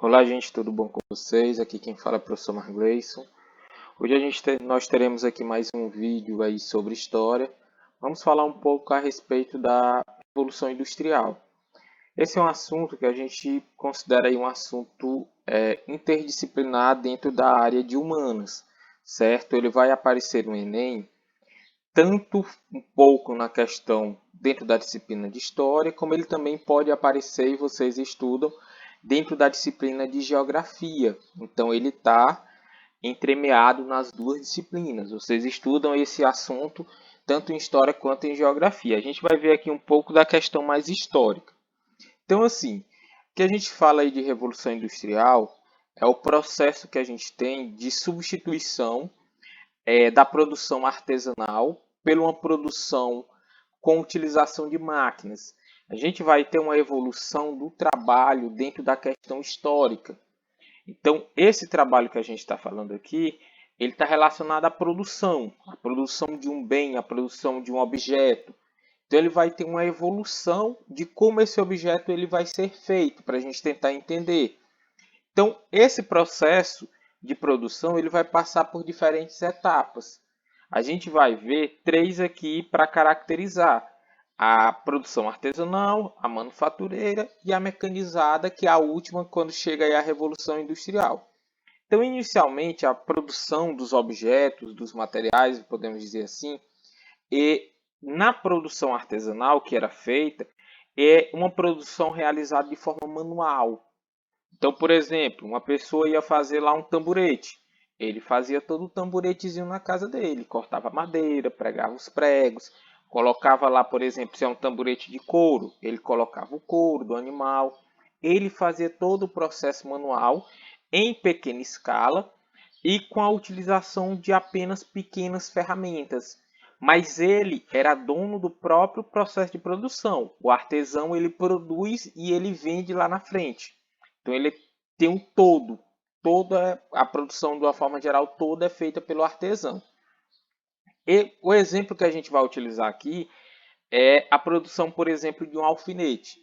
Olá, gente, tudo bom com vocês? Aqui quem fala é o professor Mark Grayson. Hoje nós teremos aqui mais um vídeo aí sobre história. Vamos falar um pouco a respeito da Revolução Industrial. Esse é um assunto que a gente considera aí um assunto interdisciplinar dentro da área de humanas, certo? Ele vai aparecer no Enem tanto um pouco na questão dentro da disciplina de História, como ele também pode aparecer, e vocês estudam, dentro da disciplina de Geografia. Então, ele está entremeado nas duas disciplinas. Vocês estudam esse assunto tanto em História quanto em Geografia. A gente vai ver aqui um pouco da questão mais histórica. Então, assim, o que a gente fala aí de Revolução Industrial é o processo que a gente tem de substituição da produção artesanal por uma produção com utilização de máquinas. A gente vai ter uma evolução do trabalho dentro da questão histórica. Então, esse trabalho que a gente está falando aqui, ele está relacionado à produção de um bem, à produção de um objeto. Então, ele vai ter uma evolução de como esse objeto ele vai ser feito, para a gente tentar entender. Então, esse processo de produção ele vai passar por diferentes etapas. A gente vai ver três aqui para caracterizar: a produção artesanal, a manufatureira e a mecanizada, que é a última quando chega aí a Revolução Industrial. Então, inicialmente, a produção dos objetos, dos materiais, podemos dizer assim, e na produção artesanal que era feita, é uma produção realizada de forma manual. Então, por exemplo, uma pessoa ia fazer lá um tamborete. Ele fazia todo o tamboretezinho na casa dele, cortava madeira, pregava os pregos, colocava lá, por exemplo, se é um tamborete de couro, ele colocava o couro do animal. Ele fazia todo o processo manual em pequena escala e com a utilização de apenas pequenas ferramentas. Mas ele era dono do próprio processo de produção. O artesão ele produz e ele vende lá na frente. Então ele tem um todo. Toda a produção, de uma forma geral, toda é feita pelo artesão. E o exemplo que a gente vai utilizar aqui é a produção, por exemplo, de um alfinete.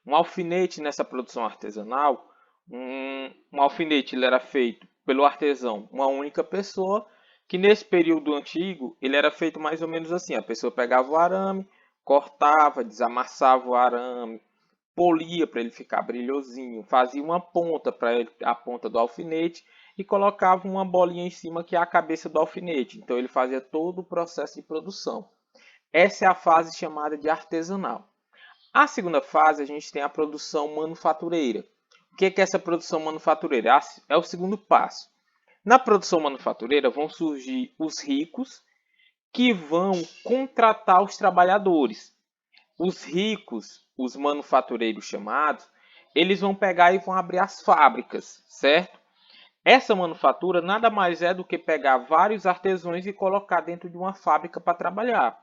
Um alfinete nessa produção artesanal, um alfinete ele era feito pelo artesão, uma única pessoa, que nesse período antigo ele era feito mais ou menos assim: a pessoa pegava o arame, cortava, desamassava o arame, polia para ele ficar brilhosinho, fazia uma ponta para a ponta do alfinete e colocava uma bolinha em cima que é a cabeça do alfinete. Então ele fazia todo o processo de produção. Essa é a fase chamada de artesanal. A segunda fase a gente tem a produção manufatureira. O que é essa produção manufatureira? É o segundo passo. Na produção manufatureira vão surgir os ricos que vão contratar os trabalhadores. Os ricos, os manufatureiros chamados, eles vão pegar e vão abrir as fábricas, certo? Essa manufatura nada mais é do que pegar vários artesãos e colocar dentro de uma fábrica para trabalhar.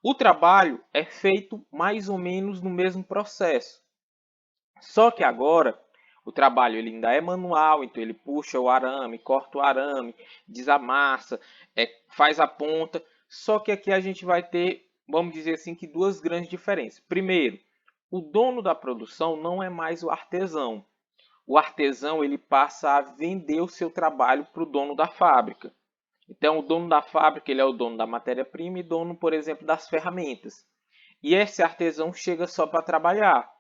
O trabalho é feito mais ou menos no mesmo processo. Só que agora o trabalho ele ainda é manual, então ele puxa o arame, corta o arame, desamassa, faz a ponta. Só que aqui a gente vai ter, vamos dizer assim, que duas grandes diferenças. Primeiro, o dono da produção não é mais o artesão. O artesão ele passa a vender o seu trabalho para o dono da fábrica. Então, o dono da fábrica ele é o dono da matéria-prima e dono, por exemplo, das ferramentas. E esse artesão chega só para trabalhar.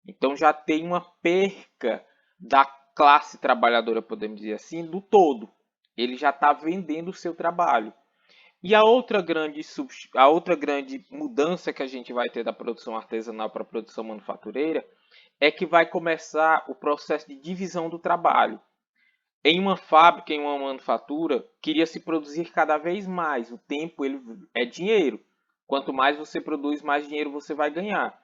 Então já tem uma perca da classe trabalhadora, podemos dizer assim, do todo. Ele já está vendendo o seu trabalho. E a outra grande mudança que a gente vai ter da produção artesanal para a produção manufatureira é que vai começar o processo de divisão do trabalho. Em uma fábrica, em uma manufatura, queria se produzir cada vez mais. O tempo ele é dinheiro. Quanto mais você produz, mais dinheiro você vai ganhar.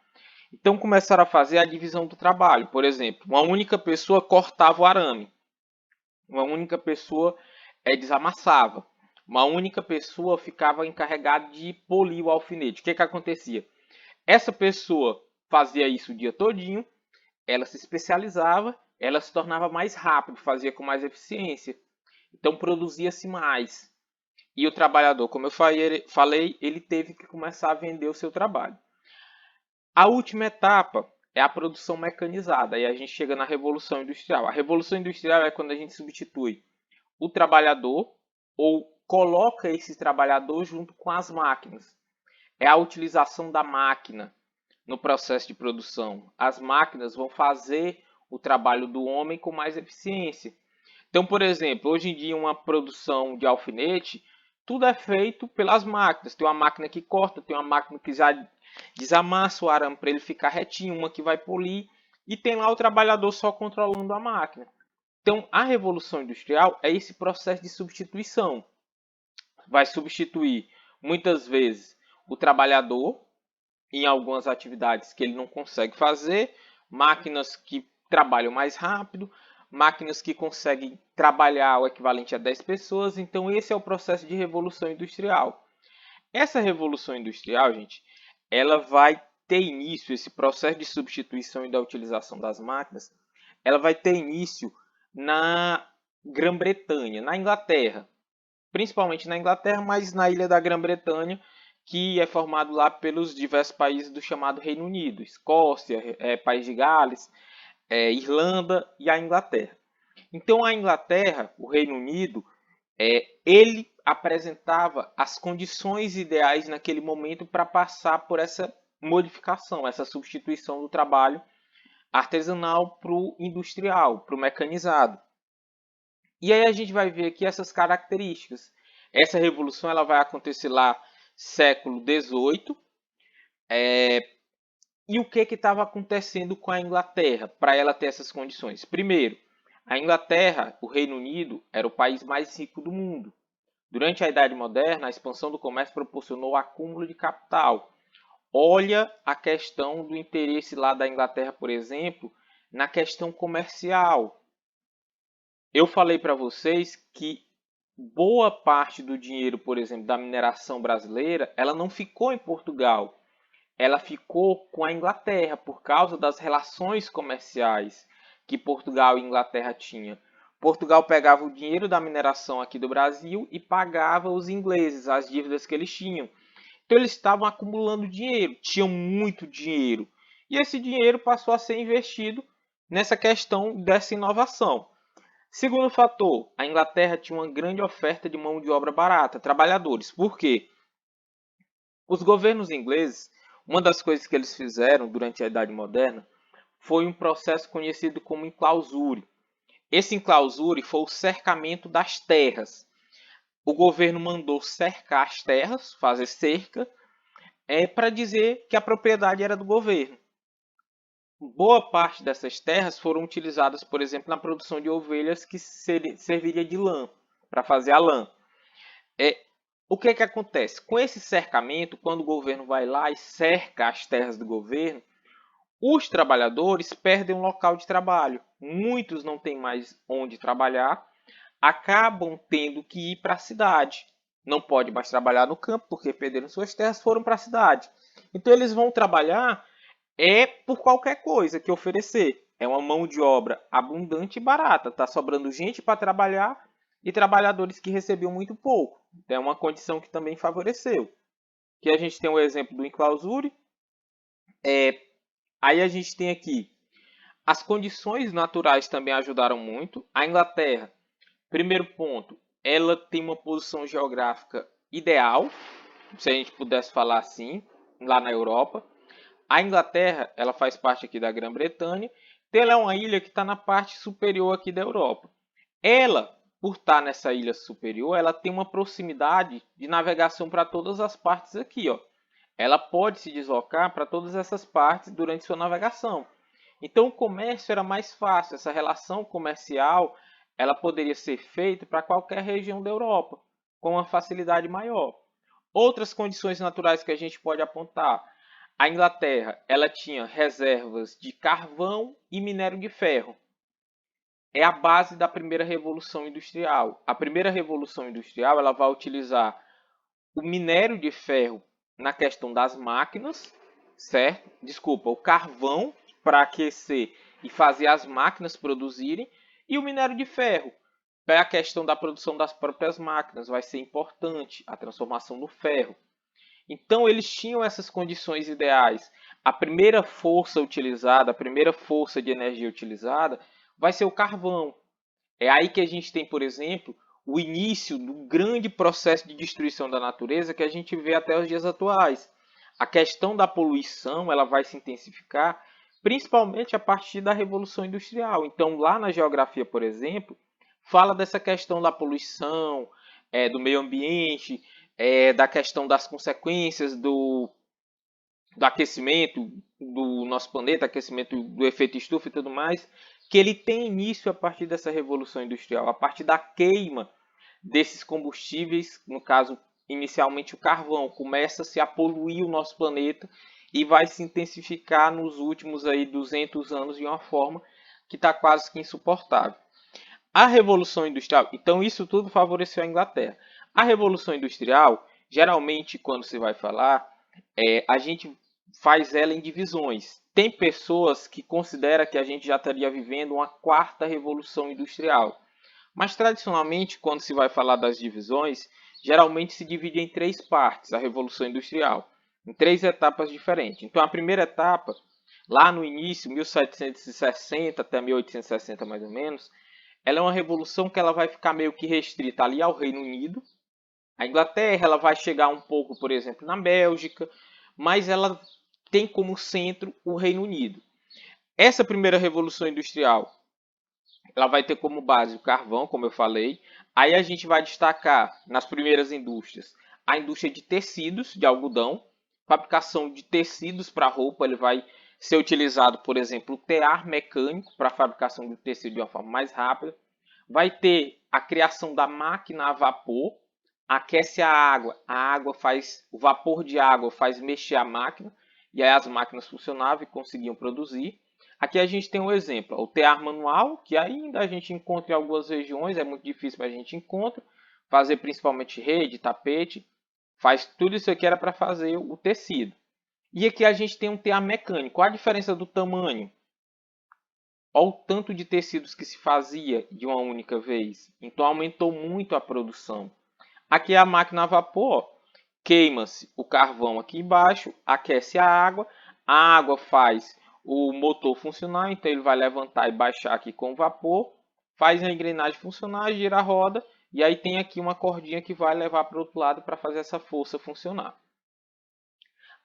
Então começaram a fazer a divisão do trabalho. Por exemplo, uma única pessoa cortava o arame. Uma única pessoa desamassava. Uma única pessoa ficava encarregada de polir o alfinete. O que acontecia? Essa pessoa fazia isso o dia todinho, ela se especializava, ela se tornava mais rápido, fazia com mais eficiência. Então produzia-se mais. E o trabalhador, como eu falei, ele teve que começar a vender o seu trabalho. A última etapa é a produção mecanizada. Aí a gente chega na Revolução Industrial. A Revolução Industrial é quando a gente substitui o trabalhador ou coloca esse trabalhador junto com as máquinas. É a utilização da máquina no processo de produção. As máquinas vão fazer o trabalho do homem com mais eficiência. Então, por exemplo, hoje em dia uma produção de alfinete, tudo é feito pelas máquinas. Tem uma máquina que corta, tem uma máquina que já desamassa o arame para ele ficar retinho, uma que vai polir, e tem lá o trabalhador só controlando a máquina. Então, a Revolução Industrial é esse processo de substituição. Vai substituir, muitas vezes, o trabalhador em algumas atividades que ele não consegue fazer, máquinas que trabalham mais rápido, máquinas que conseguem trabalhar o equivalente a 10 pessoas. Então, esse é o processo de Revolução Industrial. Essa Revolução Industrial, gente, ela vai ter início, esse processo de substituição e da utilização das máquinas, ela vai ter início na Grã-Bretanha, na Inglaterra. Principalmente na Inglaterra, mas na ilha da Grã-Bretanha, que é formado lá pelos diversos países do chamado Reino Unido, Escócia, País de Gales, Irlanda e a Inglaterra. Então a Inglaterra, o Reino Unido, ele apresentava as condições ideais naquele momento para passar por essa modificação, essa substituição do trabalho artesanal para o industrial, para o mecanizado. E aí a gente vai ver aqui essas características. Essa revolução ela vai acontecer lá século XVIII. E o que estava acontecendo com a Inglaterra para ela ter essas condições? Primeiro, a Inglaterra, o Reino Unido, era o país mais rico do mundo. Durante a Idade Moderna, a expansão do comércio proporcionou o acúmulo de capital. Olha a questão do interesse lá da Inglaterra, por exemplo, na questão comercial. Eu falei para vocês que boa parte do dinheiro, por exemplo, da mineração brasileira, ela não ficou em Portugal. Ela ficou com a Inglaterra por causa das relações comerciais que Portugal e Inglaterra tinham. Portugal pegava o dinheiro da mineração aqui do Brasil e pagava os ingleses as dívidas que eles tinham. Então eles estavam acumulando dinheiro, tinham muito dinheiro. E esse dinheiro passou a ser investido nessa questão dessa inovação. Segundo fator, a Inglaterra tinha uma grande oferta de mão de obra barata, trabalhadores. Por quê? Os governos ingleses, uma das coisas que eles fizeram durante a Idade Moderna foi um processo conhecido como enclausure. Esse enclausure foi o cercamento das terras. O governo mandou cercar as terras, fazer cerca, para dizer que a propriedade era do governo. Boa parte dessas terras foram utilizadas, por exemplo, na produção de ovelhas que serviria de lã, para fazer a lã. O que acontece? Com esse cercamento, quando o governo vai lá e cerca as terras do governo, os trabalhadores perdem um local de trabalho. Muitos não têm mais onde trabalhar, acabam tendo que ir para a cidade. Não pode mais trabalhar no campo porque perderam suas terras, foram para a cidade. Então eles vão trabalhar por qualquer coisa que oferecer. É uma mão de obra abundante e barata. Está sobrando gente para trabalhar e trabalhadores que recebiam muito pouco. É uma condição que também favoreceu. Aqui a gente tem o exemplo do enclausure. Aí a gente tem aqui as condições naturais também ajudaram muito. A Inglaterra, primeiro ponto, ela tem uma posição geográfica ideal, se a gente pudesse falar assim, lá na Europa. A Inglaterra, ela faz parte aqui da Grã-Bretanha, então ela é uma ilha que está na parte superior aqui da Europa. Ela, por estar nessa ilha superior, ela tem uma proximidade de navegação para todas as partes aqui, ó. Ela pode se deslocar para todas essas partes durante sua navegação. Então o comércio era mais fácil, essa relação comercial ela poderia ser feita para qualquer região da Europa, com uma facilidade maior. Outras condições naturais que a gente pode apontar. A Inglaterra ela tinha reservas de carvão e minério de ferro. É a base da primeira revolução industrial. A primeira revolução industrial ela vai utilizar o minério de ferro na questão das máquinas, certo? Desculpa, o carvão para aquecer e fazer as máquinas produzirem e o minério de ferro para a questão da produção das próprias máquinas. Vai ser importante a transformação no ferro. Então eles tinham essas condições ideais. a primeira força utilizada, a primeira força de energia utilizada vai ser o carvão. É aí que a gente tem, por exemplo, o início do grande processo de destruição da natureza que a gente vê até os dias atuais. A questão da poluição ela vai se intensificar principalmente a partir da Revolução Industrial. Então, lá na geografia, por exemplo, fala dessa questão da poluição, do meio ambiente, da questão das consequências do aquecimento do nosso planeta, aquecimento do efeito estufa e tudo mais, que ele tem início a partir dessa revolução industrial, a partir da queima desses combustíveis, no caso, inicialmente o carvão, começa-se a poluir o nosso planeta e vai se intensificar nos últimos aí 200 anos de uma forma que está quase que insuportável. A Revolução Industrial, então isso tudo favoreceu a Inglaterra. A Revolução Industrial, geralmente quando se vai falar, a gente faz ela em divisões. Tem pessoas que consideram que a gente já estaria vivendo uma quarta revolução industrial. Mas tradicionalmente, quando se vai falar das divisões, geralmente se divide em três partes a revolução industrial, em três etapas diferentes. Então a primeira etapa, lá no início, 1760 até 1860 mais ou menos, ela é uma revolução que ela vai ficar meio que restrita ali ao Reino Unido. A Inglaterra ela vai chegar um pouco, por exemplo, na Bélgica, mas ela tem como centro o Reino Unido. Essa primeira revolução industrial, ela vai ter como base o carvão, como eu falei. Aí a gente vai destacar nas primeiras indústrias a indústria de tecidos de algodão, fabricação de tecidos para roupa, ele vai ser utilizado, por exemplo, o tear mecânico para a fabricação do tecido de uma forma mais rápida. Vai ter a criação da máquina a vapor, aquece a água faz, o vapor de água faz mexer a máquina, e aí as máquinas funcionavam e conseguiam produzir. Aqui a gente tem um exemplo, o tear manual, que ainda a gente encontra em algumas regiões, é muito difícil, mas a gente encontra, fazer principalmente rede, tapete, faz tudo isso aqui era para fazer o tecido. E aqui a gente tem um tear mecânico, qual a diferença do tamanho? Olha o tanto de tecidos que se fazia de uma única vez, então aumentou muito a produção. Aqui é a máquina a vapor, queima-se o carvão aqui embaixo, aquece a água faz o motor funcionar, então ele vai levantar e baixar aqui com o vapor, faz a engrenagem funcionar, gira a roda, e aí tem aqui uma cordinha que vai levar para o outro lado para fazer essa força funcionar.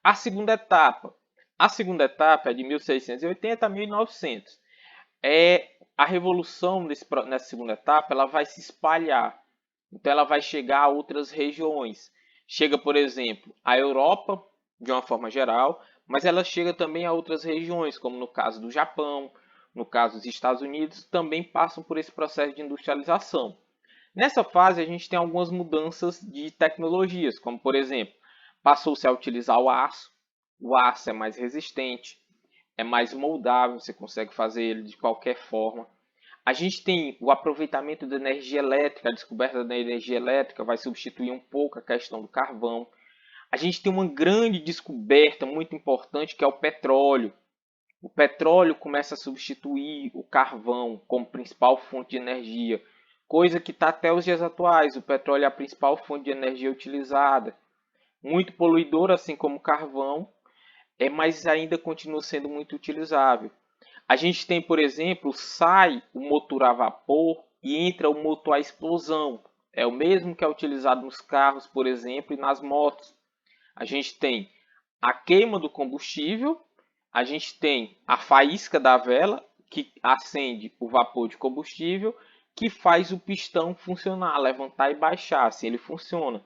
A segunda etapa é de 1680 a 1900. A revolução nessa segunda etapa ela vai se espalhar. Então ela vai chegar a outras regiões. Chega, por exemplo, à Europa, de uma forma geral, mas ela chega também a outras regiões, como no caso do Japão, no caso dos Estados Unidos, também passam por esse processo de industrialização. Nessa fase a gente tem algumas mudanças de tecnologias, como por exemplo, passou-se a utilizar o aço é mais resistente, é mais moldável, você consegue fazer ele de qualquer forma. A gente tem o aproveitamento da energia elétrica, a descoberta da energia elétrica vai substituir um pouco a questão do carvão. A gente tem uma grande descoberta muito importante que é o petróleo. O petróleo começa a substituir o carvão como principal fonte de energia, coisa que está até os dias atuais. O petróleo é a principal fonte de energia utilizada. Muito poluidor, assim como o carvão, mas ainda continua sendo muito utilizável. A gente tem, por exemplo, sai o motor a vapor e entra o motor a explosão. É o mesmo que é utilizado nos carros, por exemplo, e nas motos. A gente tem a queima do combustível, a gente tem a faísca da vela, que acende o vapor de combustível, que faz o pistão funcionar, levantar e baixar, assim ele funciona.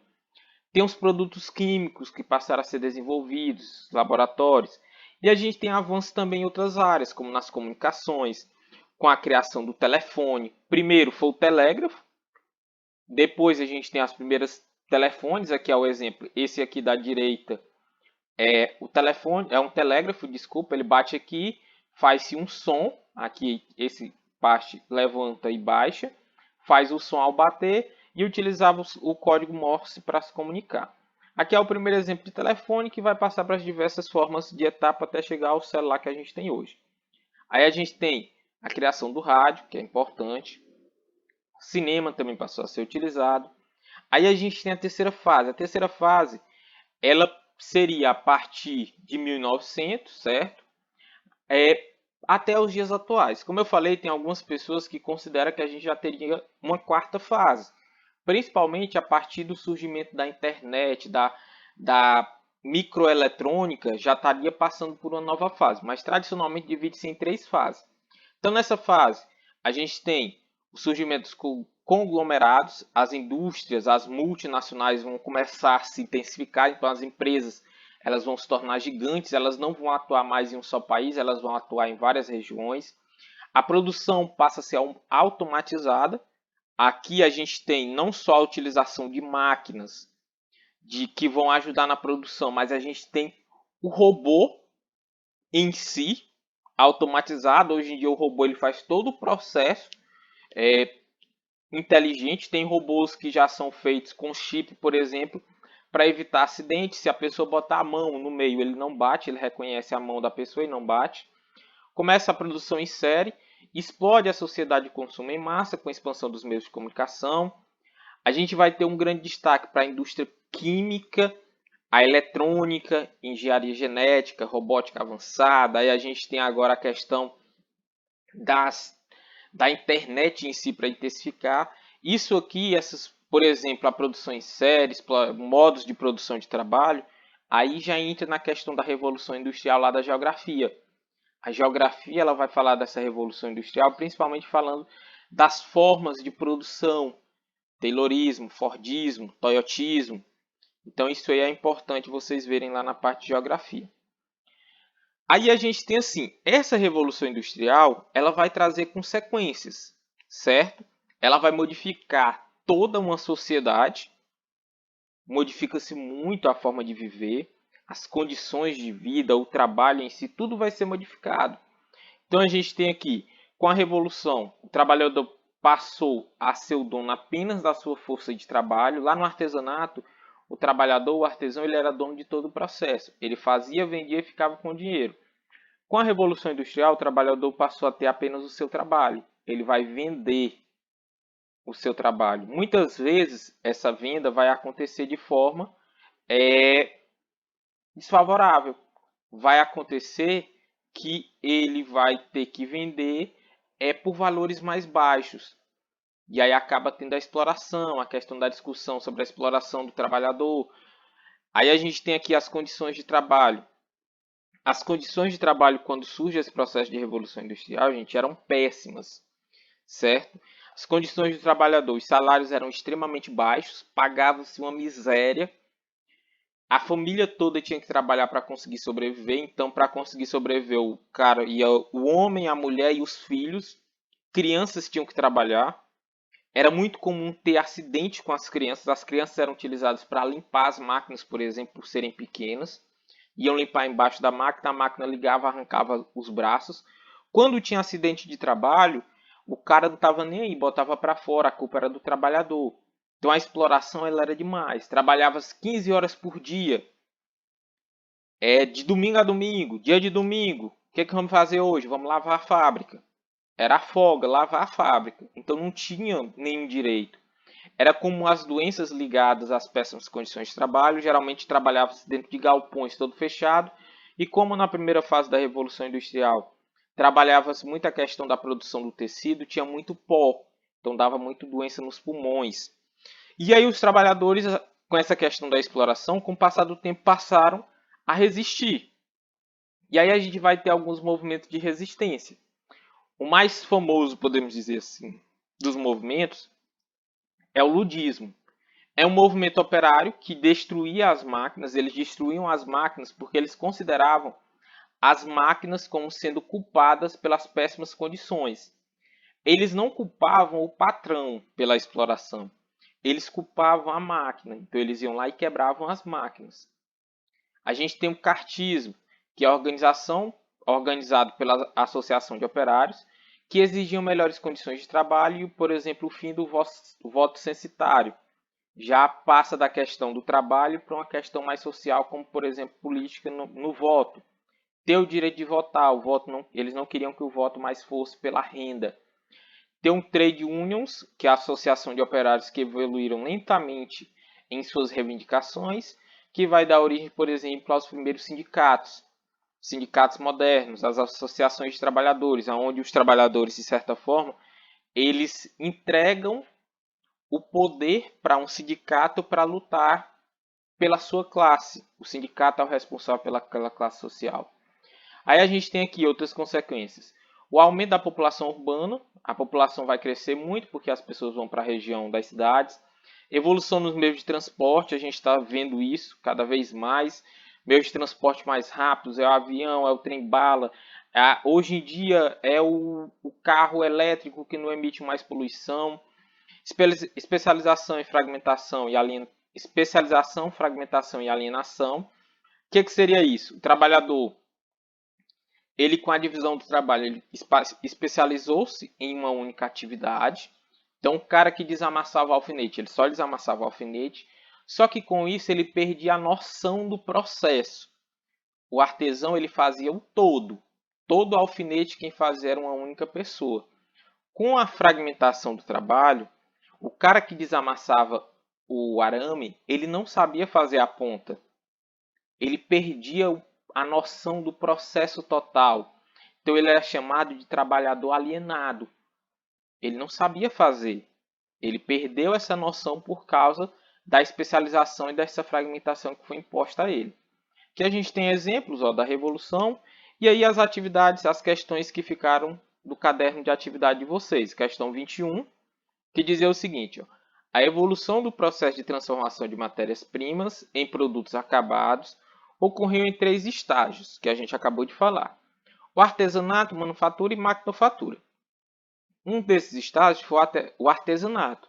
Tem os produtos químicos que passaram a ser desenvolvidos, laboratórios. E a gente tem avanços também em outras áreas, como nas comunicações, com a criação do telefone. Primeiro foi o telégrafo, depois a gente tem as primeiras telefones, aqui é o exemplo, esse aqui da direita é o telefone, é um telégrafo, desculpa, ele bate aqui, faz-se um som, aqui esse parte levanta e baixa, faz o som ao bater e utilizava o código Morse para se comunicar. Aqui é o primeiro exemplo de telefone que vai passar para as diversas formas de etapa até chegar ao celular que a gente tem hoje. Aí a gente tem a criação do rádio, que é importante. O cinema também passou a ser utilizado. Aí a gente tem a terceira fase. A terceira fase, ela seria a partir de 1900, certo? Até os dias atuais. Como eu falei, tem algumas pessoas que consideram que a gente já teria uma quarta fase, principalmente a partir do surgimento da internet, da microeletrônica, já estaria passando por uma nova fase, mas tradicionalmente divide-se em três fases. Então, nessa fase, a gente tem o surgimento dos conglomerados, as indústrias, as multinacionais vão começar a se intensificar, então as empresas elas vão se tornar gigantes, elas não vão atuar mais em um só país, elas vão atuar em várias regiões. A produção passa a ser automatizada. Aqui a gente tem não só a utilização de máquinas que vão ajudar na produção, mas a gente tem o robô em si automatizado. Hoje em dia o robô ele faz todo o processo inteligente. Tem robôs que já são feitos com chip, por exemplo, para evitar acidentes. Se a pessoa botar a mão no meio, ele não bate, ele reconhece a mão da pessoa e não bate. Começa a produção em série, explode a sociedade de consumo em massa com a expansão dos meios de comunicação. A gente vai ter um grande destaque para a indústria química, a eletrônica, engenharia genética, robótica avançada. Aí a gente tem agora a questão da internet em si para intensificar. Isso aqui, por exemplo, a produção em séries, modos de produção de trabalho, aí já entra na questão da revolução industrial lá da geografia. A geografia ela vai falar dessa revolução industrial, principalmente falando das formas de produção, Taylorismo, Fordismo, Toyotismo. Então isso aí é importante vocês verem lá na parte de geografia. Aí a gente tem assim, essa revolução industrial, ela vai trazer consequências, certo? Ela vai modificar toda uma sociedade, modifica-se muito a forma de viver, as condições de vida, o trabalho em si, tudo vai ser modificado. Então a gente tem aqui, com a revolução, o trabalhador passou a ser o dono apenas da sua força de trabalho. Lá no artesanato, o trabalhador, o artesão, ele era dono de todo o processo. Ele fazia, vendia e ficava com o dinheiro. Com a Revolução Industrial, o trabalhador passou a ter apenas o seu trabalho. Ele vai vender o seu trabalho. Muitas vezes, essa venda vai acontecer de forma desfavorável. Vai acontecer que ele vai ter que vender por valores mais baixos. E aí acaba tendo a exploração, a questão da discussão sobre a exploração do trabalhador. Aí a gente tem aqui as condições de trabalho. As condições de trabalho, quando surge esse processo de revolução industrial, gente, eram péssimas, certo? As condições do trabalhador, os salários eram extremamente baixos, pagava-se uma miséria. A família toda tinha que trabalhar para conseguir sobreviver. Então, para conseguir sobreviver, o cara ia, o homem, a mulher e os filhos, crianças tinham que trabalhar. Era muito comum ter acidente com as crianças. As crianças eram utilizadas para limpar as máquinas, por exemplo, por serem pequenas. Iam limpar embaixo da máquina, a máquina ligava, arrancava os braços. Quando tinha acidente de trabalho, o cara não estava nem aí, botava para fora, a culpa era do trabalhador. Então a exploração ela era demais. Trabalhava 15 horas por dia. De domingo a domingo, dia de domingo. O que vamos fazer hoje? Vamos lavar a fábrica. Era a folga, lavar a fábrica. Então não tinha nenhum direito. Era como as doenças ligadas às péssimas condições de trabalho. Geralmente trabalhava-se dentro de galpões todo fechado. E como na primeira fase da Revolução Industrial trabalhava-se muito a questão da produção do tecido, tinha muito pó. Então dava muito doença nos pulmões. E aí os trabalhadores, com essa questão da exploração, com o passar do tempo, passaram a resistir. E aí a gente vai ter alguns movimentos de resistência. O mais famoso, podemos dizer assim, dos movimentos é o ludismo. É um movimento operário que destruía as máquinas. Eles destruíam as máquinas porque eles consideravam as máquinas como sendo culpadas pelas péssimas condições. Eles não culpavam o patrão pela exploração. Eles culpavam a máquina. Então eles iam lá e quebravam as máquinas. A gente tem o cartismo, que é a organização organizada pela Associação de Operários, que exigiam melhores condições de trabalho e, por exemplo, o fim do voto censitário. Já passa da questão do trabalho para uma questão mais social, como, por exemplo, política no voto. Ter o direito de votar, eles não queriam que o voto mais fosse pela renda. Ter um trade unions, que é a associação de operários que evoluíram lentamente em suas reivindicações. que vai dar origem, por exemplo, aos primeiros sindicatos modernos, as associações de trabalhadores, onde os trabalhadores, de certa forma, eles entregam o poder para um sindicato para lutar pela sua classe. O sindicato é o responsável pelaquela classe social. Aí a gente tem aqui outras consequências. O aumento da população urbana, a população vai crescer muito porque as pessoas vão para a região das cidades. Evolução nos meios de transporte, a gente está vendo isso cada vez mais. Meios de transporte mais rápidos, é o avião, é o trem-bala. Hoje em dia é o carro elétrico que não emite mais poluição. Especialização, fragmentação e alienação. O que seria isso? O trabalhador, ele com a divisão do trabalho, ele especializou-se em uma única atividade. Então, o cara que desamassava o alfinete, ele só desamassava o alfinete. Só que com isso ele perdia a noção do processo. O artesão ele fazia o todo. Todo o alfinete quem fazia era uma única pessoa. Com a fragmentação do trabalho, o cara que desamassava o arame, ele não sabia fazer a ponta. Ele perdia a noção do processo total. Então ele era chamado de trabalhador alienado. Ele não sabia fazer. Ele perdeu essa noção por causa da especialização e dessa fragmentação que foi imposta a ele. Aqui a gente tem exemplos da Revolução e aí as atividades, as questões que ficaram do caderno de atividade de vocês. Questão 21, que dizia o seguinte: a evolução do processo de transformação de matérias-primas em produtos acabados ocorreu em 3 estágios, que a gente acabou de falar: o artesanato, manufatura e maquinofatura. Um desses estágios foi o artesanato,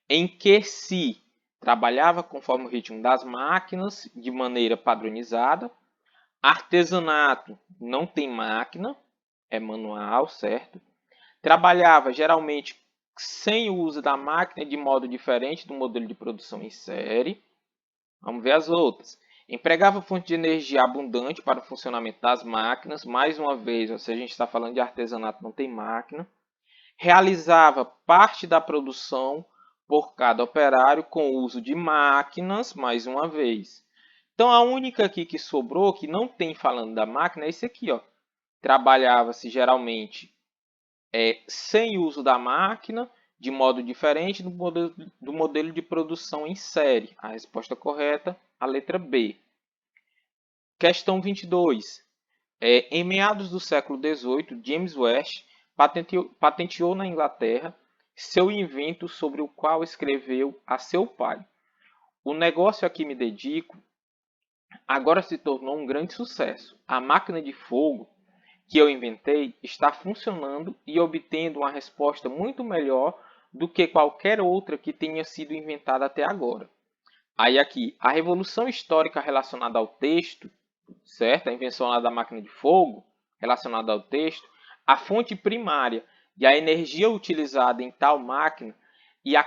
em que se trabalhava conforme o ritmo das máquinas, de maneira padronizada. Artesanato não tem máquina, é manual, certo? Trabalhava geralmente sem o uso da máquina, de modo diferente do modelo de produção em série. Vamos ver as outras. Empregava fonte de energia abundante para o funcionamento das máquinas. Mais uma vez, se a gente está falando de artesanato, não tem máquina. Realizava parte da produção por cada operário com o uso de máquinas, mais uma vez. Então, a única aqui que sobrou, que não tem falando da máquina, é esse aqui. Trabalhava-se geralmente sem uso da máquina, de modo diferente do modelo de produção em série. A resposta correta, a letra B. Questão 22. Em meados do século XVIII, James Watt patenteou na Inglaterra seu invento sobre o qual escreveu a seu pai: o negócio a que me dedico agora se tornou um grande sucesso. A máquina de fogo que eu inventei está funcionando e obtendo uma resposta muito melhor do que qualquer outra que tenha sido inventada até agora. Aí aqui, a revolução histórica relacionada ao texto, certo? A invenção lá da máquina de fogo relacionada ao texto, a fonte primária e a energia utilizada em tal máquina e a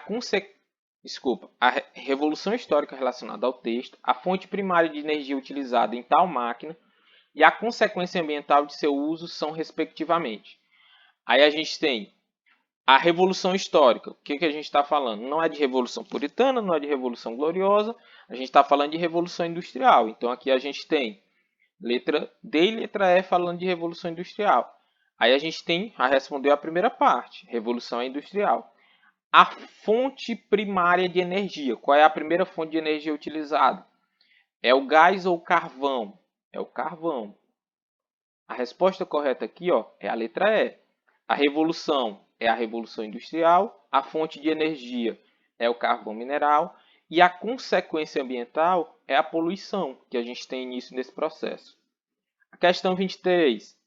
revolução histórica relacionada ao texto, a fonte primária de energia utilizada em tal máquina e a consequência ambiental de seu uso são, respectivamente. Aí a gente tem a Revolução Histórica. O que a gente está falando? Não é de Revolução Puritana, não é de Revolução Gloriosa, a gente está falando de Revolução Industrial. Então aqui a gente tem letra D e letra E falando de Revolução Industrial. Aí a gente tem, respondeu a primeira parte, Revolução Industrial. A fonte primária de energia. Qual é a primeira fonte de energia utilizada? É o gás ou o carvão? É o carvão. A resposta correta aqui é a letra E. A revolução é a revolução industrial, a fonte de energia é o carvão mineral e a consequência ambiental é a poluição, que a gente tem início nesse processo. A questão 23.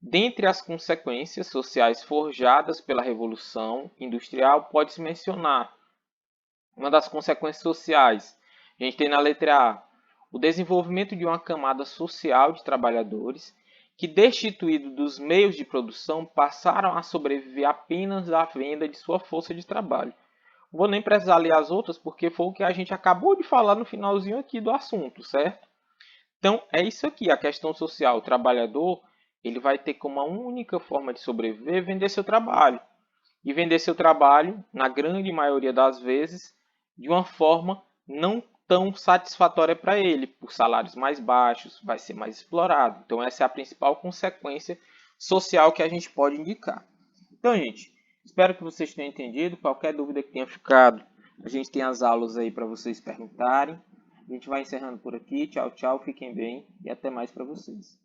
Dentre as consequências sociais forjadas pela revolução industrial, pode-se mencionar uma das consequências sociais. A gente tem na letra A o desenvolvimento de uma camada social de trabalhadores que, destituídos dos meios de produção, passaram a sobreviver apenas da venda de sua força de trabalho. Não vou nem precisar ler as outras, porque foi o que a gente acabou de falar no finalzinho aqui do assunto, certo? Então, é isso aqui, a questão social. O trabalhador, ele vai ter como uma única forma de sobreviver vender seu trabalho. E vender seu trabalho, na grande maioria das vezes, de uma forma não tão satisfatória para ele, por salários mais baixos, vai ser mais explorado. Então essa é a principal consequência social que a gente pode indicar. Então, gente, espero que vocês tenham entendido. Qualquer dúvida que tenha ficado, a gente tem as aulas aí para vocês perguntarem. A gente vai encerrando por aqui. Tchau, tchau, fiquem bem e até mais para vocês.